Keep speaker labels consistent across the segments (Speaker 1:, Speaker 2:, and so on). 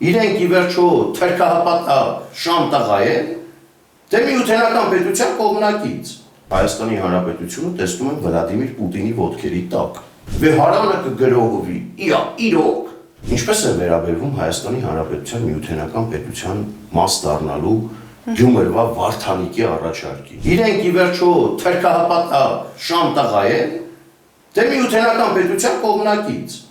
Speaker 1: Իրենք ի վերջո թերքահապատակ շամ տղա են, թե միութենական պետության կողմնակից։ Հայաստանի Հանրապետությունը տեսնում են Վլադիմիր Պուտինի ոտքերի տակ։ Վեհարանը կգրողվի, իրոք, ինչպես է վերաբերվում Հայաստանի Հանրապետության միութենական պետության մաս դառնալու Գյումրվա Վարդանիկի առաջարկին։ Իրենք ի վերջո թերքահապատակ շամ տղա են, թե միութենական պետության կողմնակից։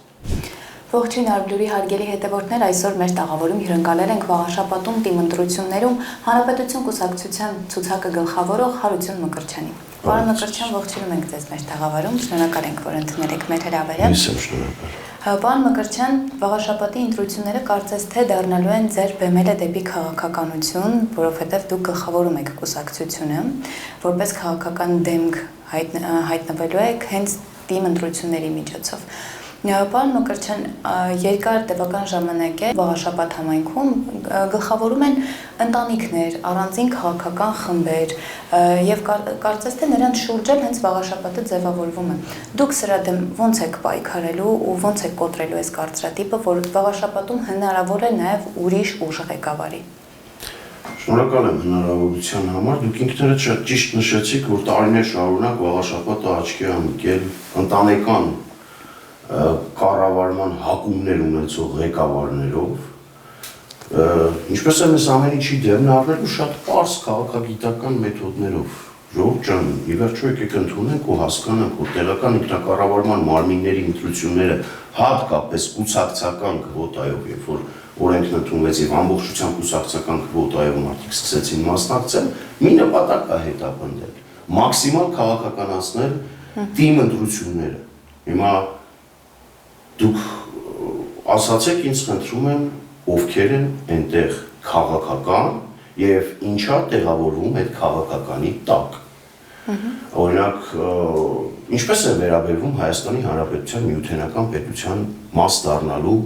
Speaker 2: Ողջույն Արբլուրի հարգելի հետևորդներ, այսօր մեր տաղավարում հյուրընկալել ենք Վաղաշապատում թիմ ընտրություններում Հանրապետություն կուսակցության ցուցակը գլխավորող Հարություն Մկրտչյանին։ Պարոն Մկրտչյան, ողջունում ենք ձեզ մեր տաղավարում, շնորհակալ ենք, որ ընդունել եք մեր հրավերը։
Speaker 1: Ես եմ շնորհակալ։
Speaker 2: Պարոն Մկրտչյան, Վաղաշապատի ընտրությունները կարծես թե դառնալու են ձեր բեմելը դեպի քաղաքականություն, որովհետև դուք գլխավորում եք կուսակցությունը, որպես քաղաքական դեմք հայտնվելու եք հենց թիմ ընտրությունների միջոցով։ Պարոն Մկրտչյան, երկար տևական ժամանակ է Վաղաշապատ համայնքում գլխավորում են ընտանիքներ, առանձին քաղաքական խմբեր եւ կարծես թե նրանց շուրջ էլ հենց Վաղաշապատը ձևավորվում է։ Դուք սրա դեմ ոնց եք պայքարելու ու ոնց եք կոտրելու այս կարծրատիպը, որ Վաղաշապատում հնարավոր է նաեւ ուրիշ ուժ ղեկավարի։
Speaker 1: Շնորհակալ եմ հնարավորության համար։ Դուք ինքներդ շատ ճիշտ նշեցիք, որ տարիներ շարունակ Վաղաշապատը աչքի է ընկել ընտանեկան կառավարման հակումներ ունեցող ղեկավարներով, ինչպես է մեզ ամեն ինչի դեմն առնելու շատ պարզ քաղաքագիտական մեթոդներով։ Ժողովուրդ ջան, ի վերջո եկեք ընդունենք ու հասկանանք, որ տեղական ինքնակառավարման մարմինների ընտրությունները հատկապես կուսակցական քվոտայով, երբ որ օրենքն ընդունվեց եւ ամբողջությամբ կուսակցական քվոտայով մարդիկ սկսեցին մասնակցել, մի նպատակ է հետապնդել՝ մաքսիմալ քաղաքականացնել թիմ ընտրությունները։ Հիմա դուք ասացեք ինձ խնդրում եմ, ովքեր են այնտեղ քաղաքական եւ ինչա տեղավորվում այդ քաղաքականի տակ։ Օրինակ, ինչպես է վերաբերվում Հայաստանի Հանրապետության միութենական պետության մաս դառնալու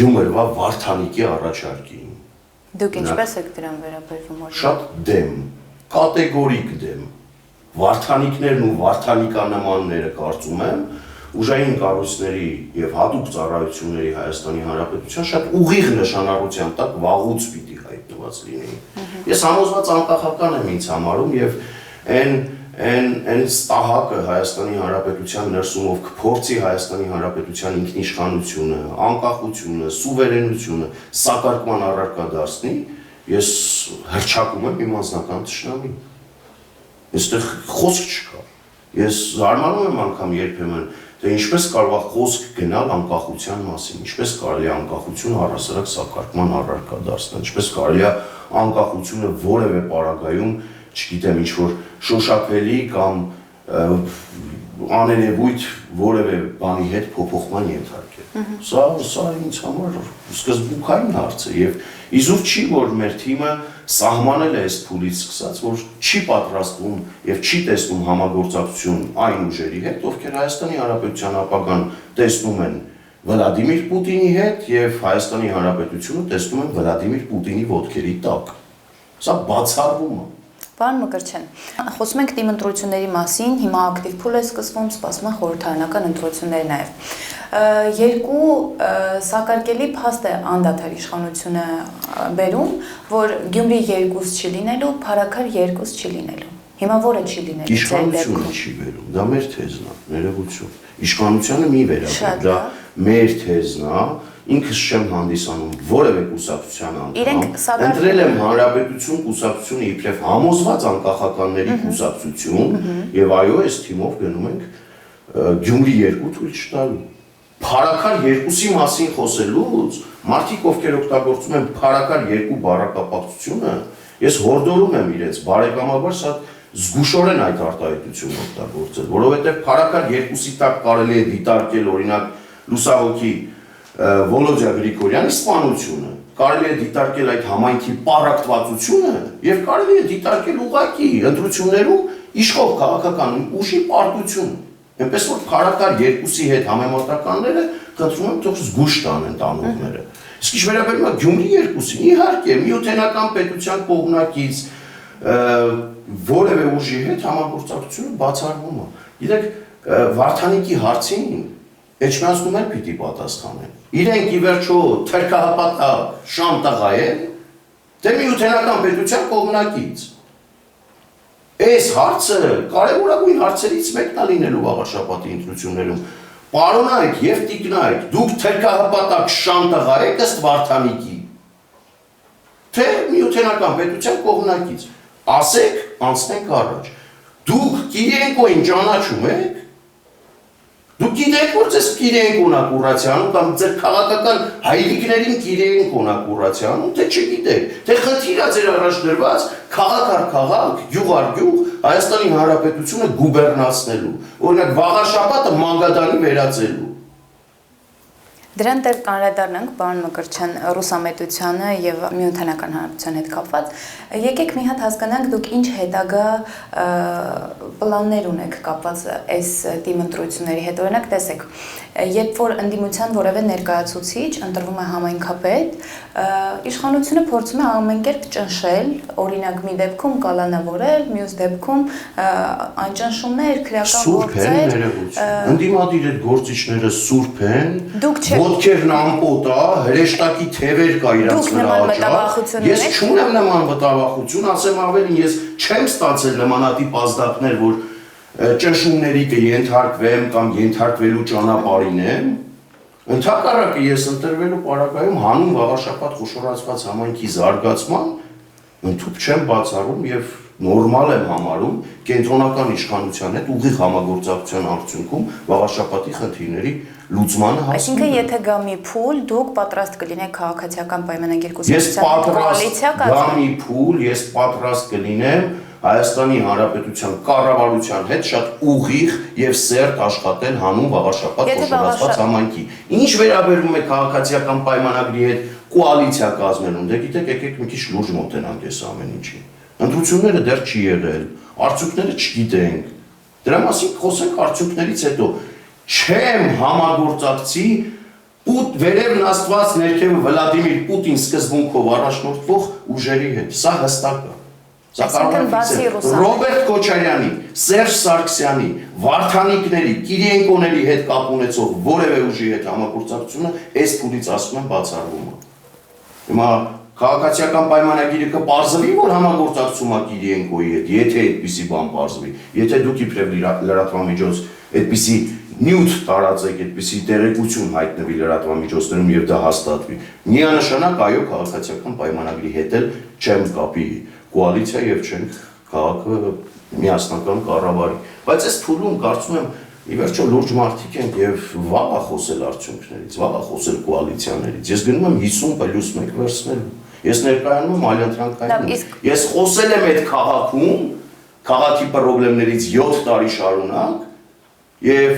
Speaker 1: Գյումրվա Վարդանիկի առաջարկին։
Speaker 2: Դուք ինչպես եք դրան վերաբերվում։
Speaker 1: Շատ դեմ, կատեգորիկ դեմ։ Վարդանիկներն ու վարդանիկանամանները կարծում եմ ուժային կառույցների եւ հատուկ ծառայությունների Հայաստանի Հանրապետության շատ ուղիղ նշանառության տակ վաղուց պիտի հայտնված լինեին։ Ես համոզված անկախական եմ ինձ համարում եւ այն ստահակը Հայաստանի Հանրապետության ներսում ով կփորձի Հայաստանի Հանրապետության ինքնիշխանությունը, անկախությունը, սուվերենությունը սակարկման առարկա դարձնի, ես հռչակում եմ իմ անձնական թշնամին։ Այստեղ խոսք չկա։ Ես զարմանում եմ անգամ երբեմն թե ինչպես կարող է խոսք գնալ անկախության մասին, ինչպես կարելի է անկախությունը առհասարակ սակարկման առարկա դարձնել, ինչպես կարելի է անկախությունը որևէ պարագայում, չգիտեմ, ինչ-որ շոշափելի կամ աներևույթ որևէ բանի հետ փոփոխման ենթարկել։ Սա ինձ համար սկզբունքային հարց է եւ իզուր չի, որ մեր թիմը սահմանել է այս փուլից սկսած, որ չի պատրաստվում եւ չի տեսնում համագործակցություն այն ուժերի հետ, ովքեր Հայաստանի Հանրապետության ապագան տեսնում են Վլադիմիր Պուտինի հետ եւ Հայաստանի Հանրապետությունը տեսնում են Վլադիմիր Պուտինի ոտքերի տակ։ Սա բացառվում է։
Speaker 2: Պարոն Մկրտչյան, խոսում ենք թիմ ընտրությունների մասին, հիմա ակտիվ փուլ է սկսվում, սպասում են խորհրդարանական ընտրություններ նաև։ Երկու սակարկելի փաստ է անդադար իշխանությունը բերում, որ Գյումրի 2 չի լինելու, Փարաքար 2 չի լինելու։ Հիմա որը չի լինելու։
Speaker 1: Իշխանությունը չի բերում, դա մեր թեզն է, ներողություն։ Իշխանությունը մի վերաբերում, դա մեր թեզն է, ինքս չեմ հանդիսանում որևէ կուսակցության անդամ, ընտրել եմ Հանրապետություն կուսակցությունը իբրև համոզված անկախականների կուսակցություն եւ այո, այս թիմով գնում ենք Գյումրի 2 թույլ չտալու։ Փարաքար 2-ի մասին խոսելուց մարդիկ ովքեր օգտագործում են Փարաքար 2 բառակապակցությունը, ես հորդորում եմ իրենց բարեկամաբար սա զգուշորեն այդ արտահայտությունը օգտագործել, որովհետեւ Փարաքար 2-ի տակ կարելի է դիտարկել օրինակ լուսահոգի Վոլոդյա Գրիգորյանի սպանությունը, կարելի է դիտարկել այդ համայնքի պառակտվածությունը եւ կարելի է դիտարկել ուղղակի ընտրություններում իշխող քաղաքական ուժի պարտությունը։ Այնպես որ Փարաքար 2-ի հետ համեմատականները խնդրում եմ թող զգուշ տանեն տանողները։ Իսկ ինչ վերաբերում է Գյումրի 2-ին, իհարկե միութենական պետության կողմնակից որևէ ուժի հետ համագործակցությունը բացառվում է։ Գիտեք, Վարդանիկի հարցին Էջմիածնում էլ պիտի պատասխանեն։ Իրենք ի վերջո թրքահապատակ շամ տղա են, թե միութենական պետության կողմնակից։ Այս հարցը կարևորագույն հարցերից մեկն է լինելու վաղաշաբաթի ընտրություններում։ Պարոնայք եւ տիկնայք, դուք թրքահապատակ շամ տղա եք ըստ Վարդանիկի, թե միութենական պետության կողմնակից։ Ասեք, անցնենք առաջ։ Դուք Կիրիենկոին ճանաչում եք։ Դուք գիտեք, որ ձեզ Կիրիենկոն ա կուրացիանում կամ ձեր քաղաքական հայրիկներին Կիրիենկոն ա կուրացիանում, թե չգիտեք, թե խնդիր ա ձեր առաջ դրված քաղաք առ քաղաք, գյուղ առ գյուղ Հայաստանի Հանրապետությունը գուբերնացնելու, օրինակ վաղաշաբաթը Մանգադանի վերածելու։
Speaker 2: Դրան դեռ կանրադառնանք, պարոն Մկրտչյան, ռուսամետությանը եւ միութենական հանրապետության հետ կապված։ Եկեք մի հատ հասկանանք, դուք ինչ հետագա պլաններ ունեք կապված այս թիմ ընտրությունների հետ։ Օրինակ, տեսեք, երբ որ ընդդիմության որևէ ներկայացուցիչ ընտրվում է համայնքապետ, իշխանությունը փորձում է ամեն կերպ ճնշել, օրինակ մի դեպքում կալանավորել, մյուս դեպքում այն ճնշումներ, քրեական գործեր։
Speaker 1: Ընդդիմադիր այդ գործիչները սուրբ են, ոտքերն ամպոտ է, հրեշտակի թևեր կա իրաց վրա աճա։ Ես չունեմ նման վտավախություն, ասեմ ավելին, ես չեմ ստացել նմանատիպ ազդակներ, որ ճնշումների կենթարկվեմ կամ ենթարկվելու ճանապարհին եմ։ Ընդհակառակը ես ընտրվելու պարագայում հանուն վաղաշաբաթ խոշորացված համայնքի զարգացման ընդհուպ չեմ բացառում եւ նորմալ եմ համարում կենտրոնական իշխանության հետ ուղիղ համագործակցության արդյունքում վաղաշաբաթի խնդիրների լուծմանը հասնել։
Speaker 2: Այսինքն, եթե գա մի փուլ, դուք պատրաստ կլինեք քաղաքացիական պայմանագիր կուսակցության կոալիցիա կազմել։
Speaker 1: Գա մի փուլ, ես պատրաստ կլինեմ Հայաստանի Հանրապետության կառավարության հետ շատ ուղիղ եւ սերտ աշխատել հանուն վաղաշաբաթ խոշորացված համայնքի։ Ինչ վերաբերում է քաղաքացիական պայմանագրի հետ կոալիցիա կազմելուն, դե գիտեք, եկեք մի քիչ լուրջ մոտենանք այս ամեն ինչին։ Ընտրությունները դեռ չի եղել, արդյունքները չգիտենք։ Դրա մասին խոսենք արդյունքներից հետո։ Չեմ համագործակցի վերևն աստված ներքևը Վլադիմիր Պուտին սկզբունքով առաջնորդվող ուժերի հետ։ Սա հստակ է։ Սա կարող է Ռոբերտ Քոչարյանի, Սերժ Սարգսյանի, Վարդանիկների, Կիրիենկոների հետ կապ ունեցող որևէ ուժի հետ համագործակցությունը այս փուլից ասում եմ բացառվում է։ Հիմա քաղաքացիական պայմանագիրը կպարզվի, որ համագործակցում է Կիրիենկոյի հետ, եթե այդպիսի բան պարզվի, եթե դուք իբրև լրատվամիջոց այդպիսի նյութ տարածեք, այդպիսի տեղեկություն հայտնվի լրատվամիջոցներում եւ դա հաստատվի։ Միանշանակ այո, քաղաքացիական պայմանագրի հետ էլ չեմ կապի կոալիցիա եւ չենք քաղաքը միասնական կառավարի։ Բայց այս փուլում կարծում եմ ի վերջո լուրջ մարդիկ են եւ վաղ է խոսել արդյունքներից, վաղ է խոսել կոալիցիաներից։ Ես գնում եմ 50+1 վերցնելու։ Ես ներկայանում եմ այլընտրանքային։ Ես խոսել եմ այդ քաղաքում, քաղաքի խնդիրներից 7 տարի շարունակ եւ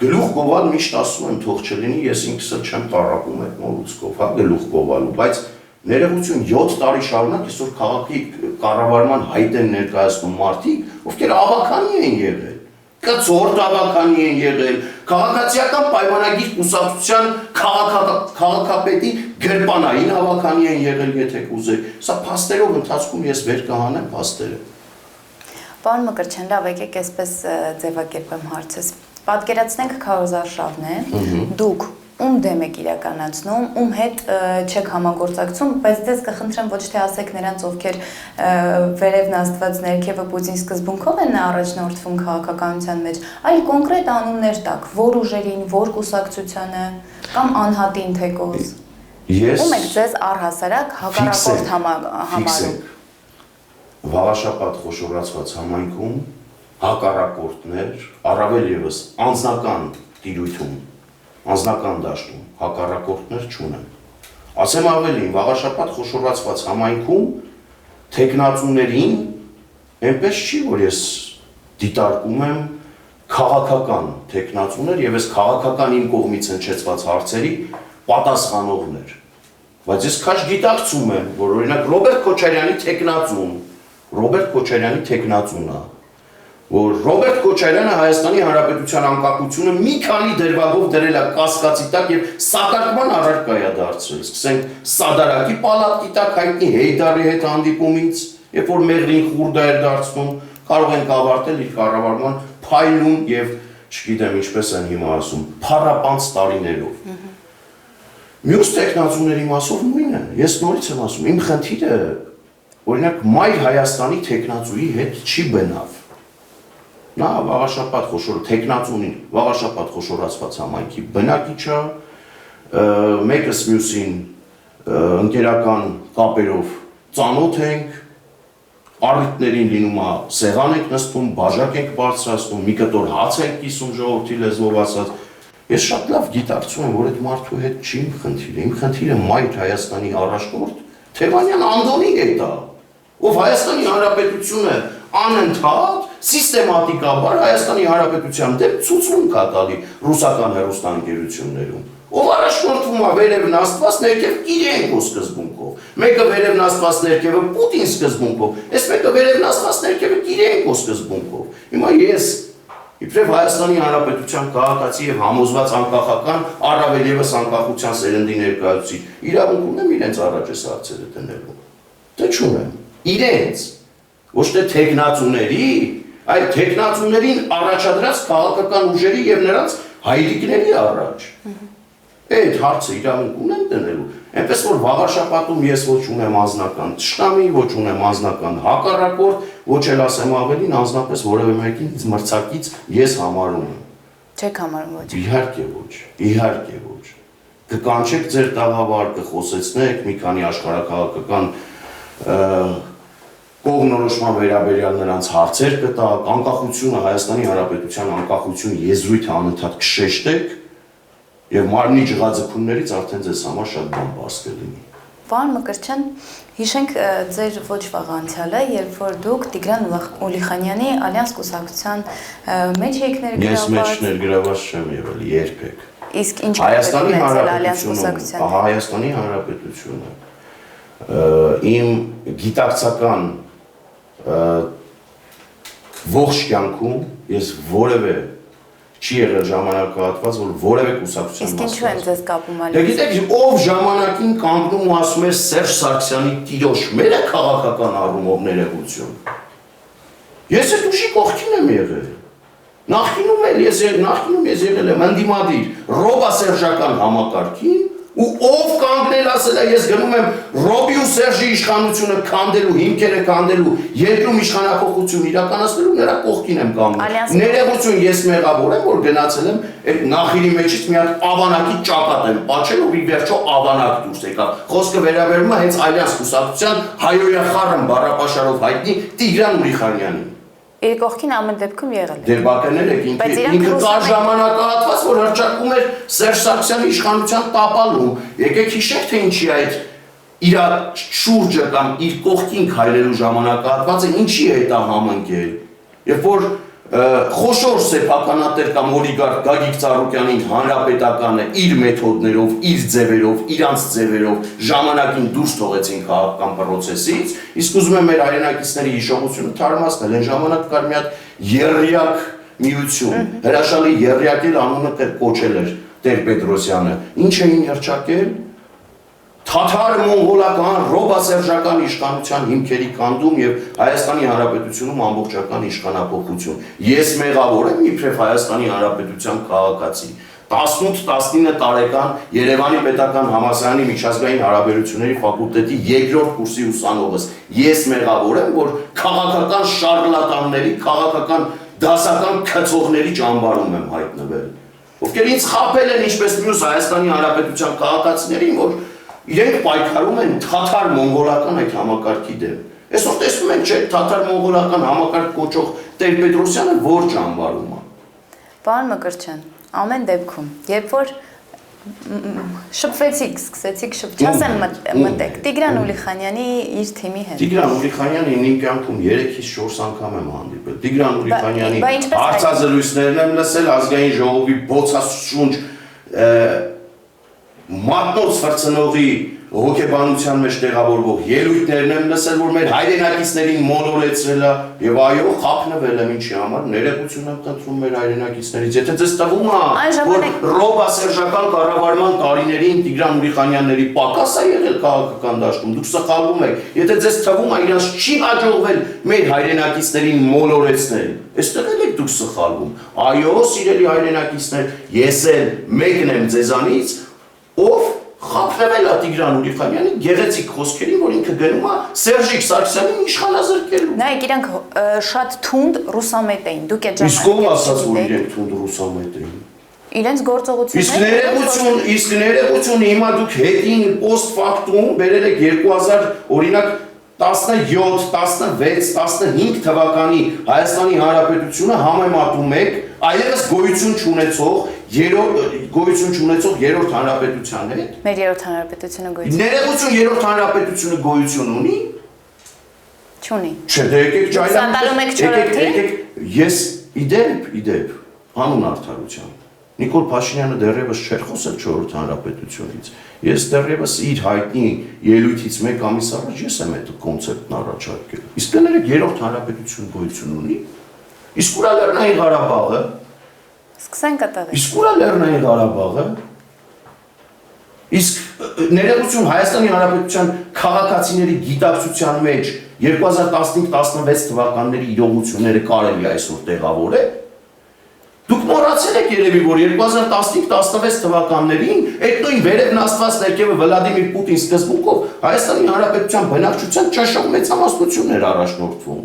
Speaker 1: գլուխ գովալ միշտ ասում եմ թող չլինի, ես ինքս էլ չեմ տարապում այդ մոլուցկով, հա, գլուխ գովալու, բայց ներողություն 7 տարի շարունակ այսօր քաղաքի կառավարման հայտ են ներկայացնում մարդիկ, ովքեր ավականի են եղել, կցորդ ավականի են եղել, քաղաքացիական պայմանագիր կուսակցության քաղաքապետի գրպանային ավականի են եղել, եթե կուզեք։ Սա փաստերով ընթացքում ես վեր կհանեմ փաստերը։
Speaker 2: Պարոն Մկրտչյան, լավ, եկեք այսպես ձևակերպեմ հարցս։ Պատկերացնենք քարոզարշավն է, դուք ում դեմ եք իրականացնում, ում հետ չեք համագործակցում, բայց դες կխնդրեմ ոչ թե ասեք նրանց, ովքեր վերևն աստված ներքևը Պուտին սկզբունքով են առաջնորդվում քաղաքականության մեջ, այլ կոնկրետ անուններ տաք, որ ուժերին, որ կուսակցությանը կամ անհատին թեկոզ։ Ում եք ձեզ առհասարակ հակառակորդ համարում։
Speaker 1: Վաղաշաբաթ խոշորացված համայնքում հակառակորդներ, առավել ևս անձնական տիրույթում, անձնական դաշտում հակառակորդներ չունեն։ Ասեմ ավելին, վաղաշաբաթ խոշորացված համայնքում թեկնածուներին այնպես չի, որ ես դիտարկում եմ քաղաքական թեկնածուներ եւ այս քաղաքական իմ կողմից հնչեցված հարցերի պատասխանողներ։ Բայց ես քաջ գիտակցում եմ, որ օրինակ Ռոբերտ Քոչարյանի թեկնածուն է, որ Ռոբերտ Քոչարյանը Հայաստանի Հանրապետության անկախությունը մի քանի դրվագով դրել է կասկածի տակ եւ սակարկման առարկա է դարձրել։ Սկսենք Սադարակի պալատի տակ հայտնի Հեյդարի հետ հանդիպումից, երբ որ Մեղրին խուրդա էր դարձնում, կարող ենք ավարտել իր կառավարման փայլուն եւ չգիտեմ ինչպես են հիմա ասում, փառապանց տարիներով։ Մյուս տեխնացուների մասով նույնն է։ Ես նորից եմ ասում, իմ խնդիրը օրինակ Մայր Հայաստանի տեխնացուի հետ չի բնավ։ Նա վաղաշապատ խոշոր տեխնացունին, վաղաշապատ խոշորացված համայնքի բնակիչ է, մեկս մյուսին ընկերական կապերով ծանոթ ենք, առիթներին լինում է սեղան ենք նստում, բաժակ ենք բարձրացնում, մի կտոր հաց ենք կիսում ժողովրդի լեզվով ասած։ Ես շատ լավ գիտակցում եմ, որ այդ մարդու հետ չի իմ խնդիրը։ Իմ խնդիրը Մայր Հայաստանի առաջնորդ Թևանյան Անդոնի հետ է, ով Հայաստանի Հանրապետությունը անընդհատ սիստեմատիկաբար Հայաստանի Հանրապետության դեմ ցուցում կա տալի ռուսական հեռուստաընկերություններում։ Ով առաջնորդվում է վերևն Աստված, ներքև Կիրենկո սկզբունքով։ Մեկը վերևն Աստված, ներքևը Պուտին սկզբունքով, այս մեկը վերևն Աստված, ներքևը Կիրենկո սկզբունքով։ Հիմա ես իբրև Հայաստանի Հանրապետության քաղաքացի եւ համոզված անկախական, առավել եւս անկախության սերնդի ներկայացուցիչ, իրավունք ունեմ իրենց առաջ այս հարցերը դնելու։ Դե չունեմ։ Իրենց, ոչ թե տեխնացուների, այլ տեխնացուներին առաջադրած քաղաքական ուժերի եւ նրանց հայրիկների առաջ։ Այդ հարցը իրավունք ունեմ դնելու, այնպես որ վաղաշապատում ես ոչ ունեմ անձնական թշնամի, ոչ ունեմ անձնական հակառակորդ, ոչ էլ ասեմ ավելին, անձնապես որևէ մեկին մրցակից ես համարում եմ։
Speaker 2: Չեք համարում ոչ։
Speaker 1: Իհարկե ոչ, իհարկե ոչ։ Կկանչեք ձեր տաղավար, կխոսեցնեք մի քանի աշխարհակաղակական կողմնորոշման վերաբերյալ նրանց հարցեր կտակ, անկախությունը Հայաստանի Հանրապետության անկախություն եզրույթը անընդհատ կշեշտեք եւ մարմնի ջղաձգումներից արդեն ձեզ համար շատ բան բաց կլինի։
Speaker 2: Պարոն Մկրտչյան, հիշենք ձեր ոչ վաղ անցյալը, երբ որ դուք Տիգրան Ուլիխանյանի Ալյանս կուսակցության մեջ եք ներգրաված։
Speaker 1: Ես մեջ ներգրաված չեմ եղել երբեք։
Speaker 2: Իսկ ինչ Հայաստանի
Speaker 1: Հանրապետությունը, Հայաստանի Հանրապետությունը իմ գիտակցական ողջ կյանքում ես որևէ չի եղել ժամանակահատված, որ որևէ կուսակցության
Speaker 2: Իսկ ինչու են ձեզ կապում
Speaker 1: Դե գիտեք, ով ժամանակին կանգնում ու ասում էր Սերժ Սարգսյանի տիրոջ, մեր է քաղաքական առումով ներեգություն։ Ես այդ ուժի կողքին եմ եղել։ Նախկինում ես եղել եմ ընդդիմադիր ռոբասերժական համակարգին ու ով կանգնել ասել է ես գնում եմ Ռոբի ու Սերժի իշխանությունը քանդելու, հիմքերը քանդելու, երկրում իշխանափոխություն իրականացնելու նրա կողքին եմ կանգնում։ Ներեգություն ես մեղավոր եմ, որ գնացել եմ այդ նախիրի մեջից մի հատ ավանակի ճակատ եմ պատճել ու ի վերջո ավանակ դուրս եկավ։ Խոսքը վերաբերում է հենց Ալյանս կուսակցության հայոյախառն բառապաշարով հայտնի Տիգրան Ուլիխանյանին։
Speaker 2: Իր կողքին ամեն դեպքում եղել է։
Speaker 1: Դե բականերեք ինքը կար ժամանակահատված, որ հրճակում էր Սերժ Սարգսյանի իշխանության տապալում։ Եկեք հիշենք, թե ինչի այդ իր շուրջը կամ իր կողքին քայլելու ժամանակահատվածը ինչի է դա համընկել։ Երբ որ խոշոր սեփականատեր կամ օլիգարխ Գագիկ Ծառուկյանին հանրապետականը իր մեթոդներով, իր ձևերով, իրանց ձևերով ժամանակին դուրս թողեցին քաղաքական process-ից, իսկ ուզում եմ մեր հայրենակիցների հիշողությունը թարմացնել, այն ժամանակ կար մի հատ եռյակ միություն, հրաշալի եռյակ էլ անունը կոչել էր Տեր-Պետրոսյանը, ինչ էին հռչակել թաթար-մոնղոլական ռոբասերժական իշխանության հիմքերի կանդում եւ Հայաստանի Հանրապետությունում ամբողջական իշխանափոխություն։ Ես մեղավոր եմ իբրև Հայաստանի Հանրապետության քաղաքացի 18-19 տարեկան Երևանի պետական համալսարանի միջազգային հարաբերությունների ֆակուլտետի երկրորդ կուրսի ուսանողս։ Ես մեղավոր եմ, որ քաղաքական շարլատանների, քաղաքական դասական քծողների ճամբարում եմ հայտնվել, ովքեր ինձ խաբել են ինչպես մյուս Հայաստանի Հանրապետության քաղաքացիներին, որ իրենք պայքարում են թաթար-մոնղոլական այդ համակարգի դեմ։ Այսօր տեսնում ենք, չէ, թաթար-մոնղոլական համակարգ կոչող Տեր-Պետրոսյանը որ ճամբարում է։
Speaker 2: Պարոն Մկրտչյան, ամեն դեպքում, երբ որ շփվեցիք, սկսեցիք չասեմ մտեք Տիգրան Ուլիխանյանի իր թիմի հետ։
Speaker 1: Տիգրան Ուլիխանյանին իմ կյանքում 3-ից 4 անգամ եմ հանդիպել։ Տիգրան Ուլիխանյանի հարցազրույցներն եմ լսել, ազգային ժողովի բոցաշունչ մատնոց վրցնողի հոգեբանության մեջ տեղավորվող ելույթներն եմ լսել, որ մեր հայրենակիցներին մոլորեցրել է եւ այո, խափնվել եմ ինչի համար, ներողություն եմ խնդրում մեր հայրենակիցներից։ Եթե ձեզ թվում է, որ ռոբասերժական կառավարման տարիներին Տիգրան Ուրիխանյանների պակաս է եղել քաղաքական դաշտում, դուք սխալվում եք։ Եթե ձեզ թվում է իրանց չի հաջողվել մեր հայրենակիցներին մոլորեցնել, այստեղ էլ եք դուք սխալվում։ Այո, սիրելի հայրենակիցներ, ես էլ մեկն եմ ձեզանից, ով խափնվել է Տիգրան Ուրիխանյանի գեղեցիկ խոսքերին, որ ինքը գնում է Սերժիկ Սարգսյանին իշխանազրկելու։
Speaker 2: Նայեք, իրանք շատ թունդ ռուսամետ էին։ Դուք այդ
Speaker 1: ժամանակ Իսկ ով ասաց, որ իրենք թունդ ռուսամետ էին։
Speaker 2: Իրենց գործողությունները
Speaker 1: Իսկ ներողություն, հիմա դուք հետին post factum բերել եք 2000 օրինակ 17, 16, 15 թվականի Հայաստանի Հանրապետությունը համեմատում եք այլևս գոյություն չունեցող երրորդ հանրապետության հետ։
Speaker 2: Մեր երրորդ հանրապետությունը գոյություն։
Speaker 1: Ներողություն, երրորդ հանրապետությունը գոյություն ունի։
Speaker 2: Չունի։
Speaker 1: Չէ, դե եկեք ճայլանք։
Speaker 2: Սատարում եք չորրորդին։
Speaker 1: Ես իդեպ հանուն արդարության Նիկոլ Փաշինյանը դեռևս չէր խոսել չորրորդ հանրապետությունից։ Ես դեռևս իր հայտնի ելույթից մեկ ամիս առաջ ես եմ այդ կոնցեպտն առաջարկել։ Իսկ դեռ երրորդ հանրապետություն գոյություն ունի։ Իսկ ուրա Լեռնային Ղարաբաղը։
Speaker 2: Սկսենք այդտեղից։
Speaker 1: Իսկ ուրա Լեռնային Ղարաբաղը։ Իսկ ներողություն Հայաստանի Հանրապետության քաղաքացիների գիտակցության մեջ 2015-16 թվականների իրողությունները կարելի այսօր տեղավորել։ Դուք մոռացել եք երևի, որ 2015-16 թվականներին այդ նույն վերև նստված ներքևը Վլադիմիր Պուտին սկզբունքով Հայաստանի Հանրապետության բնակչության ճաշակ մեծամասնություններ առաջնորդվում։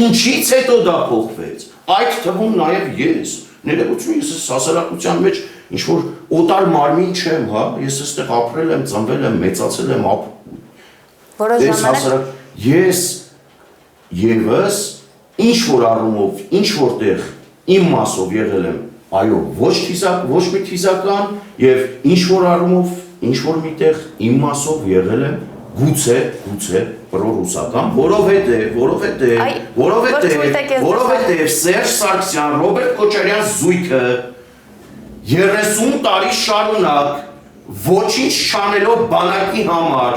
Speaker 1: Ինչից հետո դա փոխվեց։ Այդ թվում նաև ես։ Ներողություն, ես հասարակության մեջ ինչ-որ օտար մարմին չեմ, հա, ես այստեղ ապրել եմ, ծնվել եմ, մեծացել եմ,
Speaker 2: որոշ ժամանակ
Speaker 1: ես եւս ինչ-որ առումով, ինչ-որտեղ իմ մասով եղել եմ, այո, ոչ մի թիզական եւ ինչ-որ առումով, ինչ-որ միտեղ իմ մասով եղել եմ գուցե պրոռուսական, որովհետեւ Սերժ Սարգսյան, Ռոբերտ Քոչարյան զույգը 30 տարի շարունակ ոչինչ չանելով բանակի համար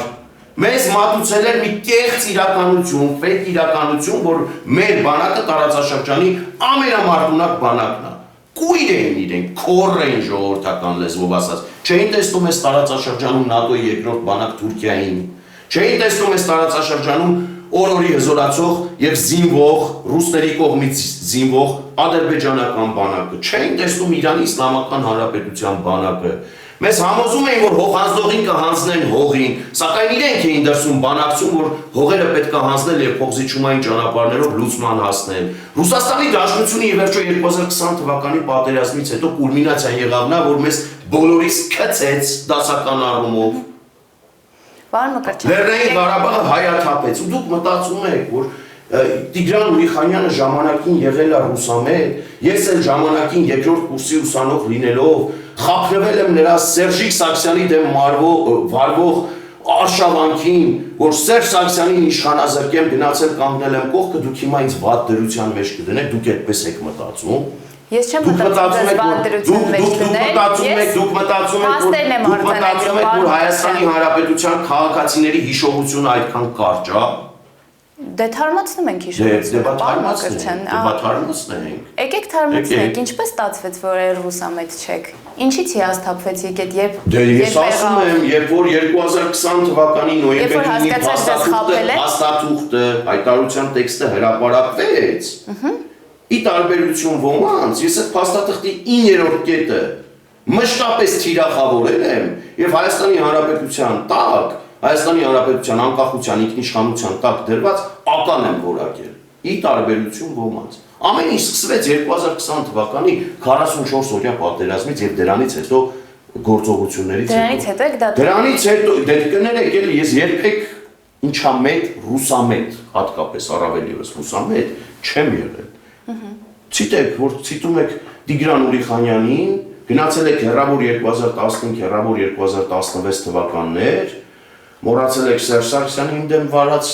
Speaker 1: մեզ մատուցել էր մի կեղծ իրականություն, ֆեյք իրականություն, որ մեր բանակը տարածաշրջանի ամենամարտունակ բանակն է։ Կույր էին իրենք, քոռ էին ժողովրդական լեզվով ասած։ Չէին տեսնում այս տարածաշրջանում ՆԱՏՕ-ի երկրորդ բանակ Թուրքիային։ Չէին տեսնում այս տարածաշրջանում օրորի հզորացող եւ զինվող, ռուսների կողմից զինվող ադրբեջանական բանակը։ Չէին տեսնում Իրանի Իսլամական Հանրապետության բանակը։ Մեզ համոզում էին, որ հողանձողին կհանձնեն հողին, սակայն իրենք էին դրսում բանակցում, որ հողերը պետք է հանձնել եւ փոխզիջումային ճանապարհներով լուծման հասնել։ Ռուսաստանի Դաշնությունը ի վերջո 2020 թվականի պատերազմից հետո կուլմինացիան եղավ նա, որ մեզ բոլորիս քցեց դասական առումով։
Speaker 2: Պարոն Մկրտչյան,
Speaker 1: Լեռնային Ղարաբաղը հայաթափեց, ու դուք մտածում եք, որ Տիգրան Ուրիխանյանը ժամանակին եղել է ռուսամետ, ես էլ ժամանակին երկրորդ կուրսի ուսանող լինելով խափնվել եմ նրա Սերժիկ Սարգսյանի դեմ վարվող արշավանքին, որ Սերժ Սարգսյանին իշխանազրկեմ, գնացել կանգնել եմ կողքը, դուք հիմա ինձ վատ դրության մեջ կդնեք, դուք այդպես եք մտածում։
Speaker 2: Ես չեմ մտածում վատ դրության մեջ դնել,
Speaker 1: դուք մտածում եք, որ Հայաստանի Հանրապետության քաղաքացիների հիշողությունը այդքան կարճ է։
Speaker 2: Դե թարմացնում ենք հիշողությունը, պարոն Մկրտչյան։
Speaker 1: Թարմացնենք։
Speaker 2: Եկեք թարմացնենք, ինչպես ստացվեց, որ ռուսամետ չեք։ Ինչից հիասթափվեցիք այդ երբ
Speaker 1: Դե ես ասում եմ, երբ որ 2020 թվականի նոյեմբերի 9-ին հաստատուղթը, հայտարարության տեքստը հրապարակվեց, ի տարբերություն ոմանց, ես այդ փաստաթղթի 9-րդ կետը մշտապես թիրախավորել եմ եւ Հայաստանի Հանրապետության տակ, Հայաստանի Հանրապետության անկախության ինքնիշխանության տակ դրված ական եմ որակել, ի տարբերություն ոմանց։ Ամեն ինչ սկսվեց 2020 թվականի 44 օրյա պատերազմից եւ դրանից հետո գործողություններից հետո։ Դրանից հետո դե կներեք, ես երբեք ինչա մետ ռուսամետ, հատկապես առավել եւս ռուսամետ չեմ եղել։ Ցիտեք, որ ցիտում եք Տիգրան Ուրիխանյանին, գնացել եք հեռավոր 2015, հեռավոր 2016 թվականներ, մոռացել եք Սերժ Սարգսյանի դեմ վարած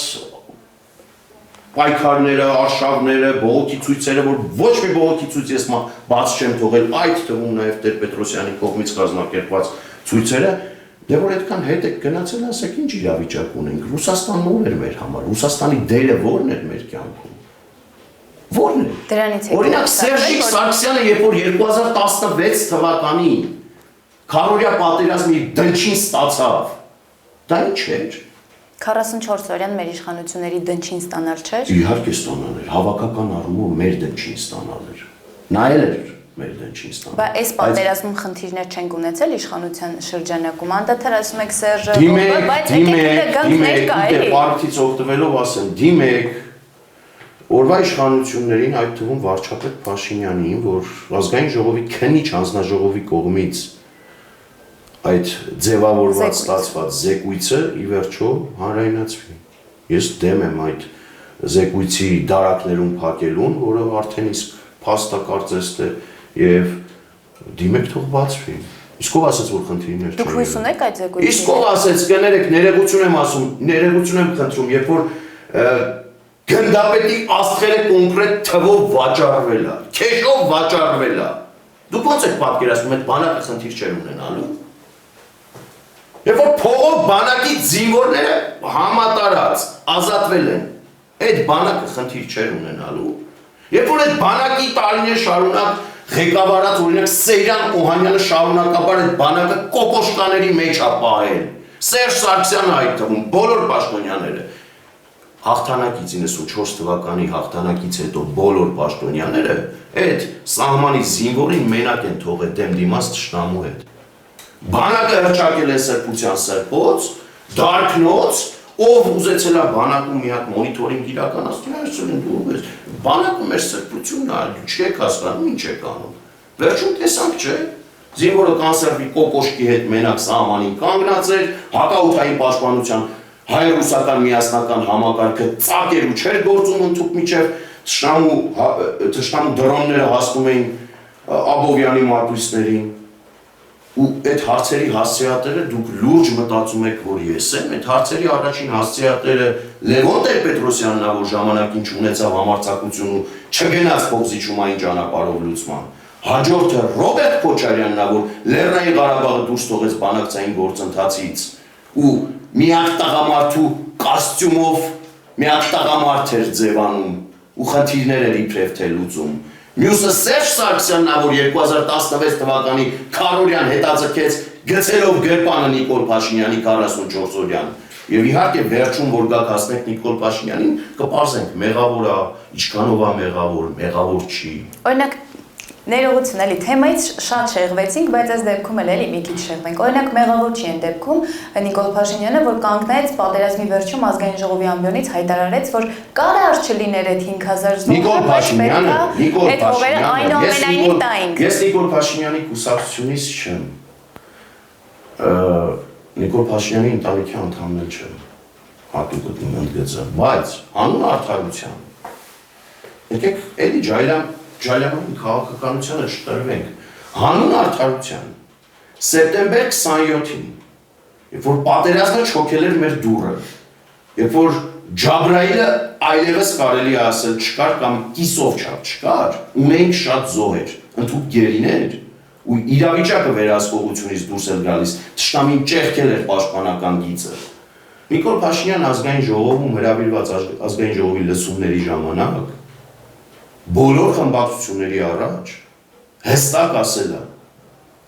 Speaker 1: պայքարները, արշավները, բողոքի ցույցերը, որ ոչ մի բողոքի ցույց ես բաց չեմ թողել, այդ թվում նաև Տեր-Պետրոսյանի կողմից կազմակերպված ցույցերը, Դե որ այդքան հետ եք գնացել, ասեք ինչ իրավիճակ ունենք։ Ռուսաստանն ո՞ր էր մեր համար։ Ռուսաստանի դերը ո՞րն էր մեր կյանքում։ Ո՞րն է։
Speaker 2: Դրանից հետո
Speaker 1: օրինակ Սերժիկ Սարգսյանը, երբ որ 2016 թվականին քարորյա պատերազմի դնչին ստացավ, դա ինչ էր։
Speaker 2: 44 օրյան մեր իշխանությունների դնչին ստանալ չէր։
Speaker 1: Իհարկե ստանալ էր, հավաքական առումով մեր դնչին ստանալ էր։ Նայել էր մեր դնչին ստանալ։
Speaker 2: Բա այս պատերազմում խնդիրներ չենք ունեցել իշխանության շրջանակում։ Անդադար ասում եք Սերժը, բայց եկեք գանք ներկա էլի։
Speaker 1: Պարտից օգտվելով ասեմ, դիմեք օրվա իշխանություններին, այդ թվում վարչապետ Փաշինյանին, որ ազգային ժողովի քննիչ հանձնաժողովի կողմից այդ ձևավորված ստացված զեկույցը ի վերջո հանրայնացվի։ Ես դեմ եմ այդ զեկույցի դարակներում փակելուն, որը արդեն իսկ փաստա կարծես թե եւ դիմեք թող բացվի։ Իսկ ով ասաց որ խնդիրներ չեն։
Speaker 2: Դուք հույս ունեք այդ զեկույցի։
Speaker 1: Իսկ ով ասաց կներեք, ներողություն եմ ասում, ներողություն եմ խնդրում, երբ որ գնդապետի աստղերը կոնկրետ թվով վաճառվել է, քեշով վաճառվել է։ Դուք ո՞նց եք պատկերացնում այդ բանակը խնդիր չեր ունենալու։ Երբ որ փողով բանակի զինվորները համատարած ազատվել են, այդ բանակը խնդիր չեր ունենալու։ Երբ որ այդ բանակի տարիներ շարունակ ղեկավարած օրինակ Սեյրան Օհանյանը շարունակաբար այդ բանակը կոկոշկաների մեջ է պահել։ Սերժ Սարգսյանը այդ թվում բոլոր պաշտոնյաները հաղթանակից 94 թվականի հաղթանակից հետո բոլոր պաշտոնյաները այդ սահմանի զինվորին մենակ են թողել դեմ դիմաց թշնամու հետ։ Բանակը հրճակել է սրբության սրբոց, դարքնոց, ով ուզեցել է բանակում մի հատ մոնիտորինգ իրականացնել, ասել են դու ես բանակը մեր սրբությունն է, դու չեք հասկանում, ինչ եք անում։ Վերջում տեսանք, չէ՞։ Զինվորը կանսերվի կոկոշկի հետ մենակ սահմանին կանգնած էր, հակաօդային պաշտպանության հայ-ռուսական միասնական համակարգը ծակեր ու չէր գործում ընդհուպ միջև թշնամու դրոնները հասնում էին Աբովյանի մարտույցներին։ Ու այդ հարցերի հասցեատերը դուք լուրջ մտածում եք, որ ես եմ, այդ հարցերի առաջին հասցեատերը Լևոն Տեր-Պետրոսյանն է, որ ժամանակին չունեցավ համարձակություն ու չգնաց փոխզիջումային ճանապարհով լուծման։ Հաջորդը Ռոբերտ Քոչարյանն է, որ Լեռնային Ղարաբաղը դուրս թողեց բանակցային գործընթացից ու միակ տղամարդու կոստյումով միակ տղամարդ էր ձևանում ու խնդիրներ էր իբրև թե լուծում։ Մյուսը Սերժ Սարգսյանն է, որ 2016 թվականի քարորյան հետաձգեց գցելով գրպանը Նիկոլ Փաշինյանի 44 օրյան։ Եվ իհարկե վերջում որ գաք հասնենք Նիկոլ Փաշինյանին, կպարզենք մեղավոր է, ինչքանով է մեղավոր չի։
Speaker 2: Օրինակ ներողություն էլի թեմայից շատ շեղվեցինք, բայց այս դեպքում էլ էլի մի քիչ շեղվենք։ Օրինակ մեղավոր չի այն դեպքում Նիկոլ Փաշինյանը, որ կանգնեց պատերազմի վերջում ազգային ժողովի ամբիոնից հայտարարեց, որ կարող չլիներ այդ 5000
Speaker 1: Նիկոլ Փաշինյանը,
Speaker 2: այդ հողերը այնուամենայնիվ տայինք։
Speaker 1: Ես Նիկոլ Փաշինյանի կուսակցությունից չեմ։ Նիկոլ Փաշինյանի ընտանիքի անդամն չեմ։ Հատուկ ընդգծեմ, բայց անուն արդարության։ Եկեք էլի Ջալյանի քաղաքականությանը շտրվենք, հանուն արդարության, սեպտեմբեր 27-ին, երբ որ պատերազմը չոքել էր մեր դուռը, երբ որ Ջաբրայիլը այլևս կարելի ասել չկար կամ կիսով չափ չկար, ունեինք շատ զոհեր, ընդհուպ գերիներ, ու իրավիճակը վերահսկողությունից դուրս էր գալիս, թշնամին ճեղքել էր պաշտպանական գիծը։ Նիկոլ Փաշինյան ազգային ժողովում հրավիրված ազգային ժողովի լսումների ժամանակ բոլոր խմբակցությունների առաջ հստակ ասել է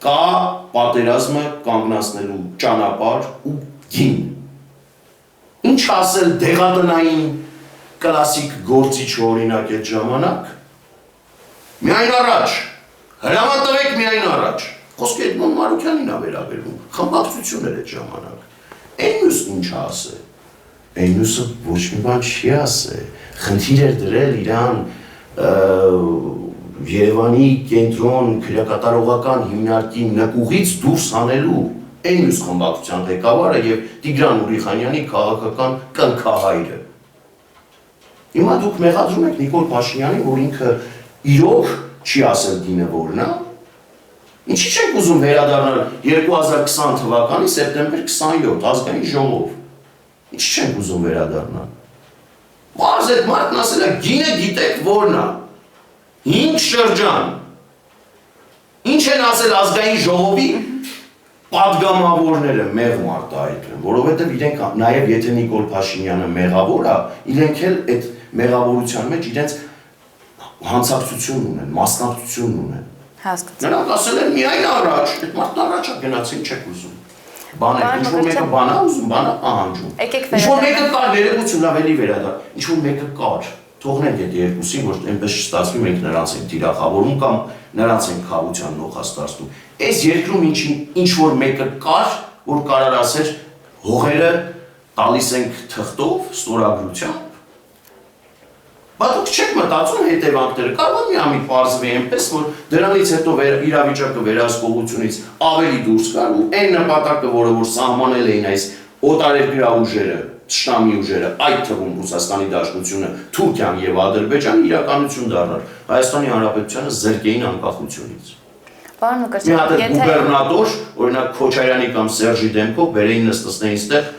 Speaker 1: կա պատերազմը կանգնացնելու ճանապարհ ու գին։ Ինչ ասել դեղատնային կլասիկ գործիչ օրինակ այդ ժամանակ։ Միայն առաջ, հրաման տվեք միայն առաջ։ Խոսքը Էդմոն Մարուկյանին է վերաբերվում, խմբակցություն էր այդ ժամանակ։ Այն մյուսն ինչ ասել։ Այն մյուսը ոչ մի բան չի ասել։ Խնդիր էր դրել իրան Երևանի կենտրոն քրեակատարողական հիմնարկի նկուղից դուրս հանելու այն մյուս խմբակցության ղեկավարը եւ Տիգրան Ուրիխանյանի քաղաքական կնքահայրը։ Հիմա դուք մեղադրում եք Նիկոլ Փաշինյանին, որ ինքը իրոք չի ասել դինը որն է։ Ինչի՞ չեք ուզում վերադառնալ 2020 թվականի սեպտեմբեր 27 ազգային ժողով։ Ինչի՞ չենք ուզում վերադառնալ։ Բայց այդ մարդն ասել է գինը գիտեք որն է։ 5 շրջան։ Ինչ են ասել ազգային ժողովի Պատգամավորները մեղմ արտահայտվեն, որովհետև իրենք նաև եթե Նիկոլ Փաշինյանը մեղավոր է, իրենք էլ այդ մեղավորության մեջ իրենց հանցակցություն ունեն, մասնակցություն ունեն։
Speaker 2: Հասկացա։
Speaker 1: Նրանք ասել են միայն առաջ, այդ մարդն առաջ է գնացին, չեք ուզում։ Բաներ, ինչ-որ մեկը բան է ուզում, բան է ահանջում։ Ինչ-որ մեկը կար, ներողություն ավելի վերադառ, ինչ-որ մեկը կար, թողնենք այդ երկուսին, որ այնպես չստացվի մենք նրանց ենք թիրախավորում կամ նրանց ենք խաղության նոխաստացնում։ Այս երկրում ինչ-որ մեկը կար, որ կարար ասեր հողերը տալիս ենք թղթով, ստորագրությամբ։ Բայց դուք չեք մտածում հետևանքները, կարող է միամիտ պարզվի այնպես, որ դրանից հետո իրավիճակը վերահսկողությունից ավելի դուրս գար ու այն նպատակը, որ սահմանել էին այս օտարերկրյա ուժերը, թշնամի ուժերը, այդ թվում Ռուսաստանի Դաշնությունը, Թուրքիան եւ Ադրբեջանը իրականություն դառնար Հայաստանի Հանրապետությանը զրկեին անկախությունից։
Speaker 2: Պարոն
Speaker 1: Մի հատ գուբերնատոր, օրինակ Քոչարյանի կամ Սերժի դեմքով բերեին նստեցնեին այստեղ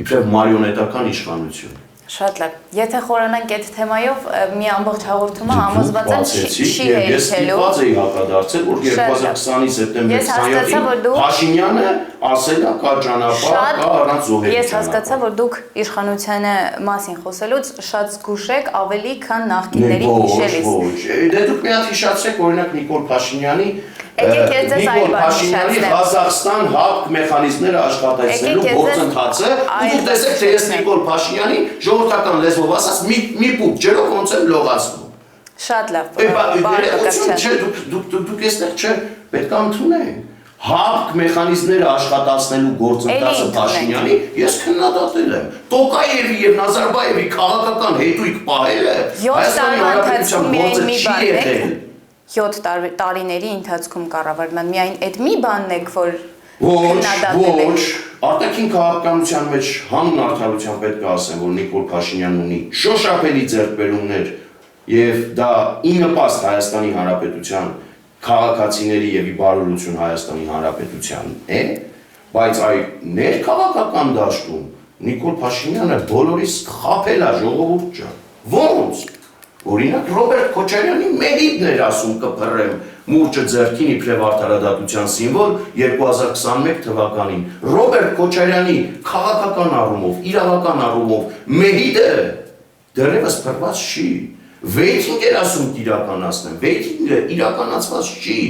Speaker 1: իբրև մարիոնետական իշխանություն։
Speaker 2: Շատ լավ։ Եթե խորանանք այդ թեմայով, մի ամբողջ հաղորդումը համոզված եմ չի հերիքելու։
Speaker 1: Ես ստիպված էի հակադարձել, որ 2020-ի սեպտեմբերի 27-ին Փաշինյանը ասել է կա ճանապարհ, կա առանց զոհերի։
Speaker 2: Ես հասկացա, որ դուք իշխանությանը մասին խոսելուց շատ զգուշ եք ավելի, քան նախկինների հիշելիս։
Speaker 1: Ոչ, դե դուք մի հատ հիշացրեք, օրինակ Նիկոլ Փաշինյանի
Speaker 2: Նիկոլ
Speaker 1: Փաշինյանի Ղազախստան հապկ մեխանիզմները աշխատեցնելու գործընթացը, ու դուք տեսեք, թե ես Նիկոլ Փաշինյանի ժողովրդական լեզվով ասած մի պուտ ջերով ոնց եմ լողացնում։
Speaker 2: Շատ լավ։
Speaker 1: Դուք այստեղ չէ, պետք է ընդունենք։ Հապկ մեխանիզմները աշխատացնելու գործընթացը Փաշինյանի ես քննադատել եմ։ Տոկաևի եւ Նազարբաևի քաղաքական հետույք պահելը Հայաստանի Հանրապետության գործը չի եղել։
Speaker 2: 7 տարիների ընթացքում կառավարման միայն այդ մի բանն եք, որ
Speaker 1: ոչ, արտաքին քաղաքականության մեջ հանուն արդարության պետք է ասեմ, որ Նիկոլ Փաշինյանն ունի շոշափելի ձեռքբերումներ եւ դա ի նպաստ Հայաստանի Հանրապետության քաղաքացիների եւ ի բարօրություն Հայաստանի Հանրապետության է, բայց այդ ներքաղաքական դաշտում Նիկոլ Փաշինյանը բոլորիս խաբել է ժողովուրդ ջան։ Ոնց? Օրինակ Ռոբերտ Քոչարյանի մերիդն էր ասում կփռեմ մուրճը ձեռքին իբրև արդարադատության սիմվոլ 2021 թվականին։ Ռոբերտ Քոչարյանի քաղաքական առումով, իրավական առումով մերիդը դեռևս փռված չի։ Վեյթինգ էր ասում իրականացնեմ, վեյթինգը իրականացված չի։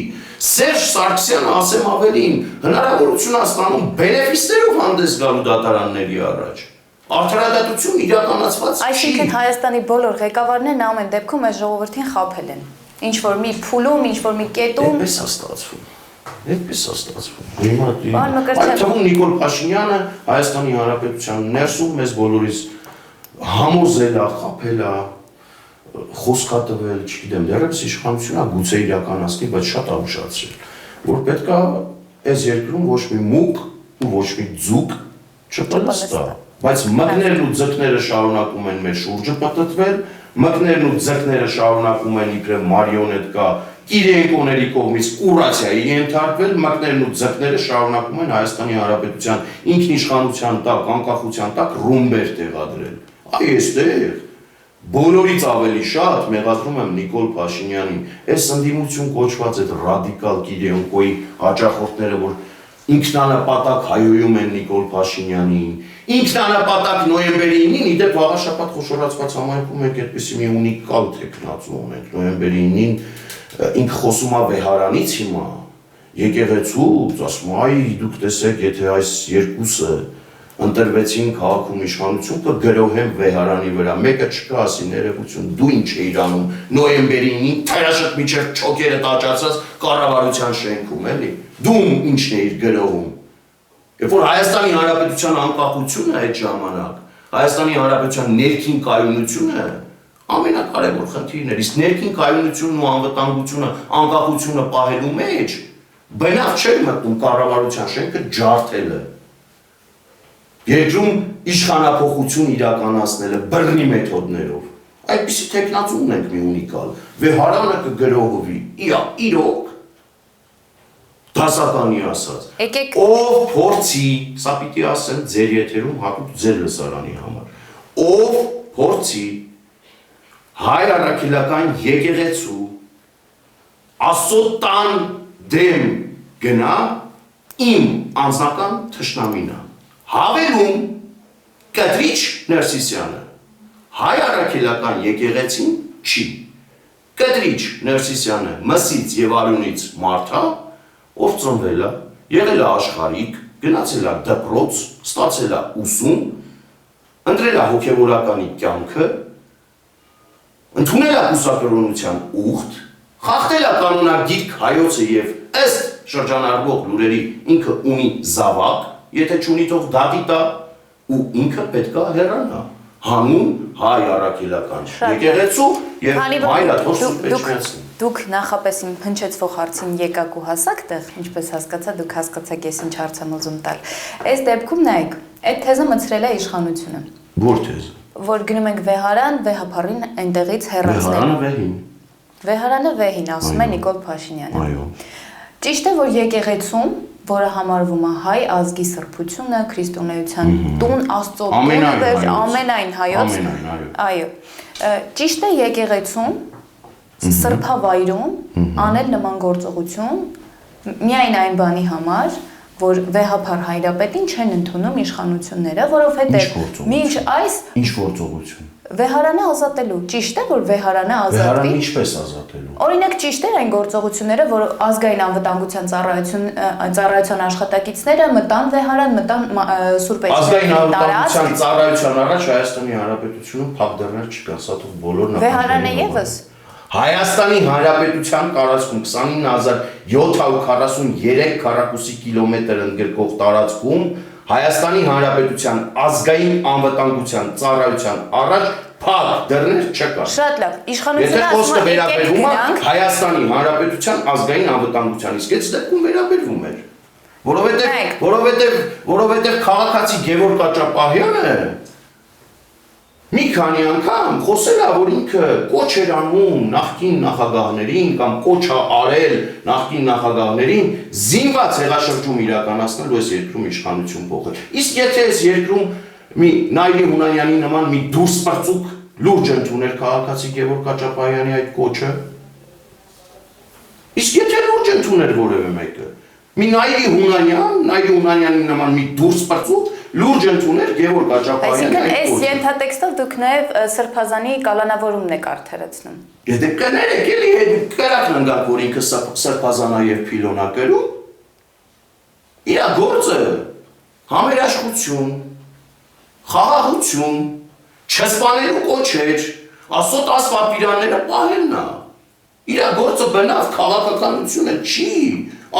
Speaker 1: Սերժ Սարգսյանը ասեմ ավելին, հնարավորություն ստանում բենեֆիսներով հանդես գալու դատարանների առաջ։ Արդարադատություն իրականացված չի։
Speaker 2: Այսինքն Հայաստանի բոլոր ղեկավարներն ամեն դեպքում այս ժողովրդին խաբել են։ Ինչ որ մի փուլում, ինչ որ մի կետում։
Speaker 1: Այդպես է ստացվում։ Այդպես է ստացվում։ Այդ թվում Նիկոլ Փաշինյանը Հայաստանի Հանրապետության ներսում մեզ բոլորիս համոզել է, խաբել է, խոսքատվել, չգիտեմ, դեռևս իշխանությունը գուցե իրականացնի, բայց շատ ապշացրել, որ պետք է այս երկրում ոչ մի մուկ ու ոչ մի ձուկ չպլստա։ Բայց մկներն ու ձկները շարունակում են մեր շուրջը պտտվել, մկներն ու ձկները շարունակում են իբրև մարիոնետկա իրենկոների կողմից կուրացիայի ենթարկվել, մկներն ու ձկները շարունակում են Հայաստանի Հանրապետության ինքնիշխանության տակ, անկախության տակ ռումբեր տեղադրել։ Այստեղ բոլորից ավելի շատ մեղադրում եմ Նիկոլ Փաշինյանին, այս ընդդիմություն կոչված այդ ռադիկալ Կիրիենկոյի հաճախորդները, որ ինքնանպատակ հայոյում են Նիկոլ Փաշինյանին, ինքնանպատակ նոյեմբերի 9-ին, իդեպ վաղաշաբաթ խոշորացված համայնքում ենք այդպիսի մի ունիկալ թեկնածու ունենք, նոյեմբերի 9-ին ինքը խոսում է Վեհարանից հիմա, եկեղեցուց, ասում այ դուք տեսեք, եթե այս երկուսը ընտրվեցին քաղաքում իշխանություն, կգրոհեմ Վեհարանի վրա, մեկը չկա ասի ներողություն, դու ինչ էիր անում նոյեմբերի 9-ին թերաշտ միջև չոքերը տաճացած կառավարության շենքում, էլի, դու ինչն էիր գրոհում։ Երբ որ Հայաստանի Հանրապետության անկախությունը այդ ժամանակ, Հայաստանի Հանրապետության ներքին կայունությունը ամենակարևոր խնդիրն էր, իսկ ներքին կայունությունն ու անվտանգությունը, անկախությունը պահելու մեջ բնավ չէր մտնում կառավարության շենքը ջարդելը։ Երկրում իշխանափոխություն իրականացնելը բռնի մեթոդներով։ Այդպիսի տեխնացու ունենք մի ունիկալ։ Վեհարանը կգրոհվի, իրոք դասականի ասած։ Ով փորձի, սա պիտի ասեմ ձեր եթերում հատուկ ձեր լսարանի համար։ Ով փորձի հայ առաքելական եկեղեցու Աստծո տան դեմ գնա իմ անձնական թշնամին է։ Հավելում Կտրիչ Ներսիսյանը հայ առաքելական եկեղեցին չի։ Կտրիչ Ներսիսյանը Մսից եւ Արյունից մարդ է, ով ծնվել է, եղել է աշխարհիկ, գնացել է դպրոց, ստացել է ուսում, ընտրել է հոգևորականի կյանքը, ընդունել է կուսակրոնության ուխտ, խախտել է կանոնագիրք հայոցը եւ ըստ շրջանառվող լուրերի ինքը ունի զավակ, եթե չունի թող դատի տա ու ինքը պետք է հեռանա հանուն հայ առաքելական եկեղեցու եւ մայրաթոր Սուրբ Էջմիածին։
Speaker 2: Դուք նախապես իմ հնչեցվող հարցին եկաք ու հասաք տեղ, ինչպես հասկացա, դուք հասկացաք ես ինչ հարց եմ ուզում տալ։ Այս դեպքում նայեք, այդ թեզը մցրել է իշխանությունը։
Speaker 1: Որ թեզը։
Speaker 2: Որ գնում ենք Վեհարան, Վեհափառին այնտեղից հեռացնել։
Speaker 1: Վեհարանը վեհին։
Speaker 2: Վեհարանը վեհին, ասում է Նիկոլ Փաշինյանը։
Speaker 1: Այո։
Speaker 2: Ճիշտ է, որ եկեղեցում, որը համարվում է հայ ազգի սրբությունը, քրիստոնեության տուն, Աստծո տունը, ամենայն հայոց։ Այո։ Ճիշտ է եկեղեցում, սրբավայրում անել նման գործողություն միայն այն բանի համար, որ վեհափառ հայրապետին չեն ընդունում իշխանությունները, որովհետև մինչ այս
Speaker 1: ինչ գործողություն
Speaker 2: Վեհարանը ազատելու, ճիշտ է, որ Վեհարանը ազատվի։
Speaker 1: Վեհարանը ինչպես ազատելու։
Speaker 2: Օրինակ ճիշտ է այն գործողությունները, որ ազգային անվտանգության ծառայության աշխատակիցները մտան Վեհարան, մտան Սուրբ
Speaker 1: Ազգային անվտանգության ծառայության առաջ Հայաստանի Հանրապետությունում փակ դռներ չկա, սա թող բոլոր
Speaker 2: Վեհարանը եւս
Speaker 1: Հայաստանի Հանրապետության տարածքում 29743 քառակուսի կիլոմետր ընդգրկող տարածքում Հայաստանի Հանրապետության ազգային անվտանգության ծառայության առաջ փակ դռներ չկա։
Speaker 2: Շատ լավ, իշխանությունը
Speaker 1: ասում է վերաբերվում է Հայաստանի Հանրապետության ազգային անվտանգության, իսկ այդ դեպքում վերաբերվում էր։ Որովհետև քաղաքացի Գևորգ Աճապահյանը մի քանի անգամ խոսել է, որ ինքը կոչ էր անում նախկին նախագահներին կամ կոչ է արել նախկին նախագահներին զինված հեղաշրջում իրականացնելու այս երկրում իշխանություն փոխել։ Իսկ եթե այս երկրում մի Նայիրի Հունանյանի նման մի դուրսպրծուկ լուրջ ընդուներ քաղաքացի Գևորգ Աճապահյանի այդ կոչը, իսկ եթե լուրջ ընդուներ որևէ մեկը, մի Նայիրի Հունանյանի նման մի դուրսպրծուկ լուրջ ընդուներ Գևորգ Աճապահյանի այդ կոչը։
Speaker 2: Այսինքն այս ենթատեքստով դուք նաև Սրբազանի կալանավորումն եք արդարացնում։
Speaker 1: Եթե կներեք էլի հետ կրակն ընկակ, որ ինքը Սրբազանա եւ Փիլոնա կրում, իր գործը համերաշխություն, խաղաղություն, չսպանելու կոչեր, Աստծո 10 պատվիրանները պահելն է։ Իր գործը բնավ քաղաքականությունը չի,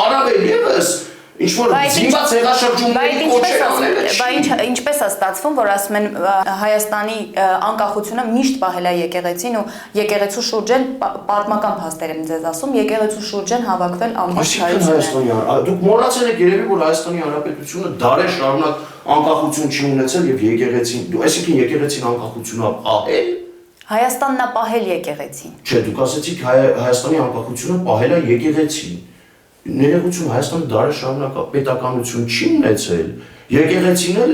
Speaker 1: առավել եւս ինչ-որ զինված հեղաշրջումների կոչեր անելը չի։
Speaker 2: Բայց ինչպես է ստացվում, որ ասում են Հայաստանի անկախությունը միշտ պահել է եկեղեցին ու եկեղեցու շուրջ են պատմական փաստեր եմ ձեզ ասում, եկեղեցու շուրջ են հավաքվել ամբողջ հայությունը։
Speaker 1: Դուք մոռացել եք երևի, որ Հայաստանի Հանրապետությունը դարեր շարունակ անկախություն չի ունեցել եւ եկեղեցին, այսինքն եկեղեցին անկախությունը պահել։
Speaker 2: Հայաստանն է պահել եկեղեցին։
Speaker 1: Չէ, դուք ասեցիք Հայաստանի անկախությունը պահել է եկեղեցին։ Ներողություն, Հայաստանը դարեր շարունակ պետականություն չի ունեցել։ Եկեղեցին էլ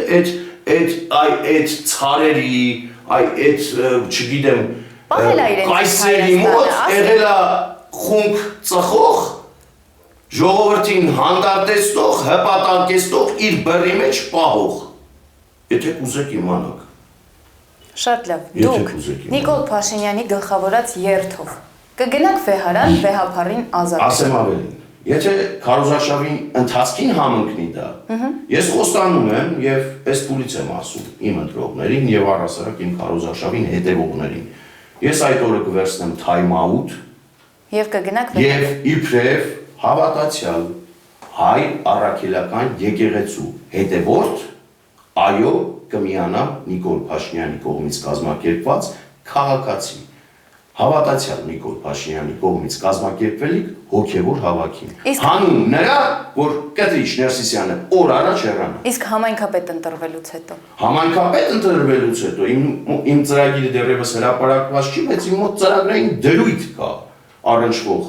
Speaker 1: այդ ցարերի, այդ չգիտեմ, կայսերի մոտ եղել է խումբ ծխող, ժողովրդին հանդարտեցնող, հպատակեցնող, իր բեռի մեջ պահող։ Եթե կուզեք իմանաք։
Speaker 2: Շատ լավ։ Դուք Նիկոլ Փաշինյանի գլխավորած երթով կգնաք Վեհարան, Վեհափառին ազատել։
Speaker 1: Ասեմ ավելին։ Եթե քարոզարշավի ընթացքին համընկնի դա, ես խոստանում եմ եւ այս փուլից եմ ասում իմ ընտրողներին եւ առհասարակ իմ քարոզարշավին հետևողներին։ Ես այդ օրը կվերցնեմ time out
Speaker 2: եւ կգնաք
Speaker 1: եւ իբրև հավատացյալ հայ առաքելական եկեղեցու հետևորդ, այո, կմիանամ Նիկոլ Փաշինյանի կողմից կազմակերպված քաղաքացի հավատացյալ Նիկոլ Փաշինյանի կողմից կազմակերպվելիք հոգևոր հավաքին։ Հանուն նրա, որ Կտրիչ Ներսիսյանը օր առաջ հեռանա։
Speaker 2: Իսկ համայնքապետ ընտրվելուց հետո։
Speaker 1: Համայնքապետ ընտրվելուց հետո իմ ծրագիրը դեռևս հրապարակված չի, բայց իմ մոտ ծրագրային դրույթ կա առնչվող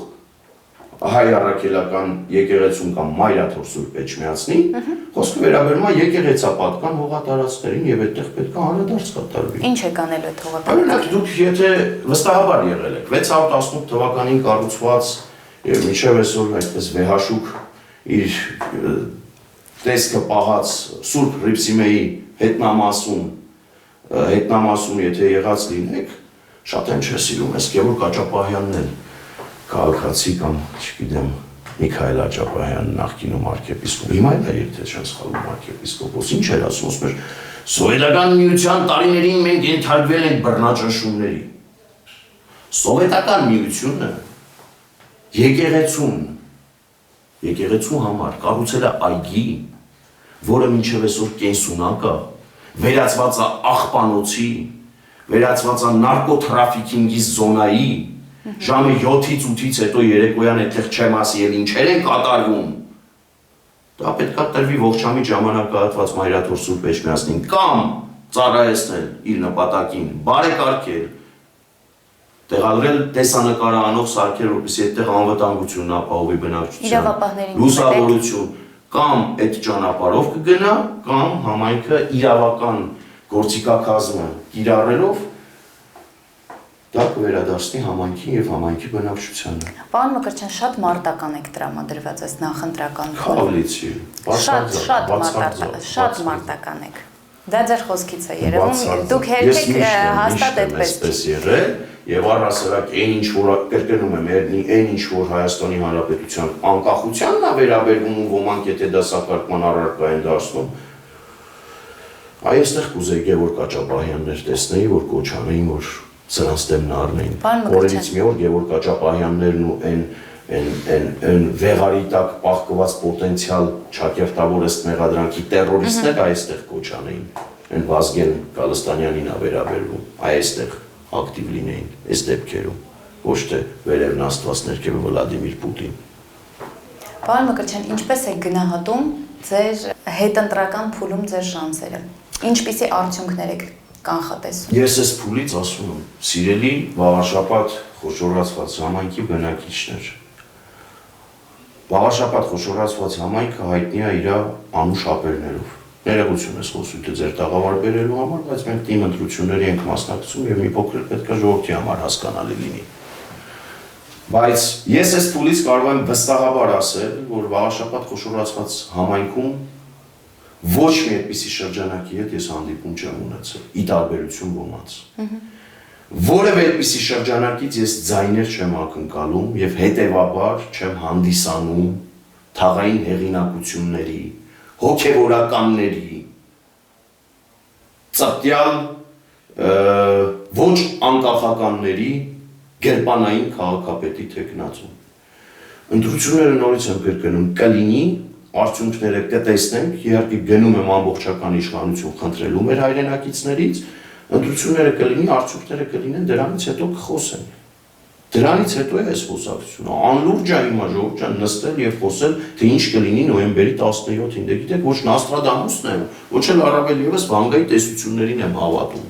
Speaker 1: հայ առաքելական եկեղեցուն կամ Մայրաթոր Սուրբ Էջմիածնի, խոսքը վերաբերում է եկեղեցապատկան հողատարածքներին եւ այդտեղ պետք է անդրադարձ կատարվի։
Speaker 2: Ինչ է կանելու այդ հողատարածքը։
Speaker 1: Օրինակ դուք եթե վստահաբար եղել եք 618 թվականին կառուցված եւ մինչեւ այսօր այդպես վեհաշուկ իր տեսքը պահած Սուրբ Հռիփսիմեի հետնամասում եթե եղած լինեք, շատ են չէ սիրում, ես Գևորգ Աճապահյանն էլ քաղաքացի կամ, չգիտեմ, Միքայել Աճապահյան նախկինում arczepiskop, հիմա էլ է եթե չեմ սխալվում arczepiskopos, ինչ էր ասում, ասում էր Սովետական միության տարիներին մենք ենթարկվել ենք բռնաճնշումների։ Սովետական միությունը եկեղեցու համար կառուցել է այգի, որը մինչև այսօր կենսունակ է, վերածված է աղբանոցի, վերածված է նարկոթրաֆիքինգի զոնայի, ժամը 7-ից 8-ից հետո երեկոյան այդտեղ չեմ ասի եւ ինչեր են կատարվում։ Դա պետք է տրվի ողջամիտ ժամանակահատված Մայրաթոր Սուրբ Էջմիածնին կամ ծառայեցնել իր նպատակին, բարեկարգել, տեղադրել տեսանկարահանող սարքեր, որպեսզի այդտեղ անվտանգությունն ապահովի բնակչությանը, լուսավորություն, կամ այդ ճանապարհով կգնա, կամ համայնքը իրավական գործիքակազմը կիրառելով դա կվերադարձնի համայնքին եւ համայնքի բնակչությանը։
Speaker 2: Պարոն Մկրտչյան, շատ մարտական եք տրամադրված այս նախընտրական
Speaker 1: Խավլիցի,
Speaker 2: շատ մարտական եք։ Դա ձեր խոսքից է երևում, դուք հերթեք հաստատ այդպես
Speaker 1: եղել եւ առհասարակ այն ինչ որ կրկնում եմ, այն ինչ որ Հայաստանի Հանրապետության անկախությանն է վերաբերվում ու ոմանք եթե դասակարգման առարկա են դարձնում, այստեղ կուզեի Գևորգ Աճապահյաններ տեսնեի, որ կոչ անեին, որ սրանց դեմն առնեին։ Օրերից մի օր Գևորգ Աճապահյաններն ու այն վեղարի տակ պահկված պոտենցիալ չակերտավոր ըստ մեղադրանքի տերորիստներ այստեղ կոչ անեին։ Այն Վազգեն Գալստանյանին է վերաբերվում, այստեղ ակտիվ լինեին այս դեպքերում, ոչ թե վերևն Աստված ներքևը Վլադիմիր Պուտին։
Speaker 2: Պարոն Մկրտչյան, ինչպես եք գնահատում ձեր հետընտրական փուլում ձեր շանսերը։ Ինչպիսի արդյունքներ եք կանխատեսում։
Speaker 1: Ես այս փուլից ասում եմ, սիրելի Վաղարշապատ խոշորացված համայնքի բնակիչներ։ Վաղարշապատ խոշորացված համայնքը հայտնի է իր անուշ ապերներով։ Ներողություն ես խոսում ձեր տաղավար բերելու համար, բայց մենք թիմ ընտրությունների ենք մասնակցում եւ մի փոքր պետք է ժողովրդի համար հասկանալի լինի։ Բայց ես այս փուլից կարող եմ վստահաբար ասել, որ Վաղարշապատ խոշորացված համայնքում ոչ մի այդպիսի շրջանակի հետ ես հանդիպում չեմ ունեցել, ի տարբերություն ոմանց։ Որևէ այդպիսի շրջանակից ես ձայներ չեմ ակնկալում եւ հետեւաբար չեմ հանդիսանում թաղային հեղինակությունների, հոգեվորականների, ծպտյալ ոչ անկախականների գերպանային քաղաքապետի թեկնածու։ Ընտրությունները նորից եմ կրկնում, կլինի, արդյունքները կտեսնենք, իհարկե գնում եմ ամբողջական իշխանություն խնդրելու մեր հայրենակիցներից, ընտրությունները կլինի, արդյունքները կլինեն, դրանից հետո կխոսենք։ Դրանից հետո է այս խոսակցությունը, անլուրջ է հիմա ժողովուրդ ջան նստել եւ խոսել, թե ինչ կլինի նոյեմբերի 17-ին, դե գիտեք, ոչ Նաստրադամուսն եմ, ոչ էլ առավել եւս Վանգայի տեսություններին եմ հավատում։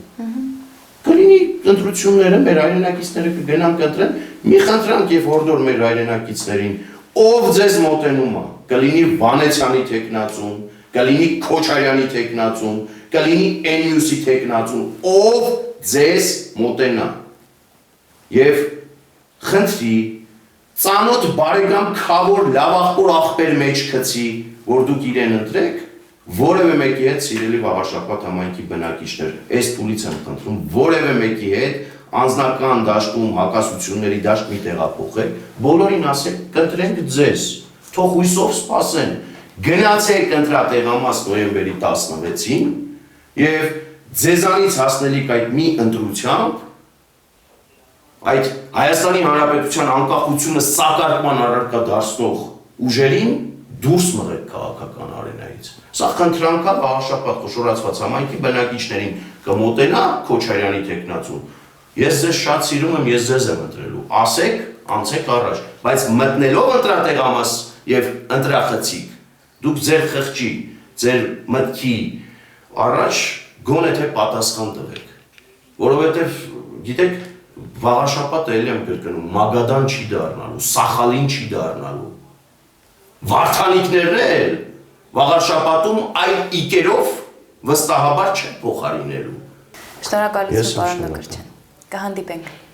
Speaker 1: Կլինի ընտրությունները, մեր հայրենակիցները կգնան կընտրեն, մի խնդրանք եւ հորդոր մեր հայրենակիցներին, ով ձեզ մոտենում է, կլինի Վանեցյանի թեկնածուն, կլինի Քոչարյանի թեկնածուն, կլինի Էնյուսի թեկնածուն, ով ձեզ մոտենա։ Եվ խնդրի, ծանոթ բարեկամ քավոր լավախոր աղբեր մեջ գցի, որ դուք իրեն ընտրեք, որևէ մեկի հետ սիրելի Վաղարշապատ համայնքի բնակիչներ, այս փուլից եմ խնդրում, որևէ մեկի հետ անձնական դաշտում հակասությունների դաշտ մի տեղափոխեք, բոլորին ասեք, կընտրենք ձեզ, թող հույսով սպասեն, գնացեք ընտրատեղամաս նոյեմբերի 16-ին եւ ձեզանից հասնելիք այդ մի ընտրությամբ այդ Հայաստանի Հանրապետության անկախությունը սակարկման առարկա դարձնող ուժերին դուրս մղեք քաղաքական արենայից։ Սա խնդրանք է Վաղարշապատ խոշորացված համայնքի բնակիչներին կմոտենա Քոչարյանի թեկնածուն։ Ես ձեզ շատ սիրում եմ, ես ձեզ եմ ընտրելու։ Ասեք, անցեք առաջ, բայց մտնելով ընտրատեղամաս եւ ընտրախցիկ, դուք ձեր խղճի, ձեր մտքի առաջ գոնե թե պատասխան տվեք։ Որովհետեւ գիտեք Վաղարշապատը էլ եմ կրկնում, Մագադան չի դառնալու, Սախալին չի դառնալու։ Վարդանիկներն էլ Վաղարշապատում այլ իկերով վստահաբար չեն փոխարինելու։
Speaker 2: Շնորհակալություն, պարոն Մկրտչյան։ Կհանդիպենք։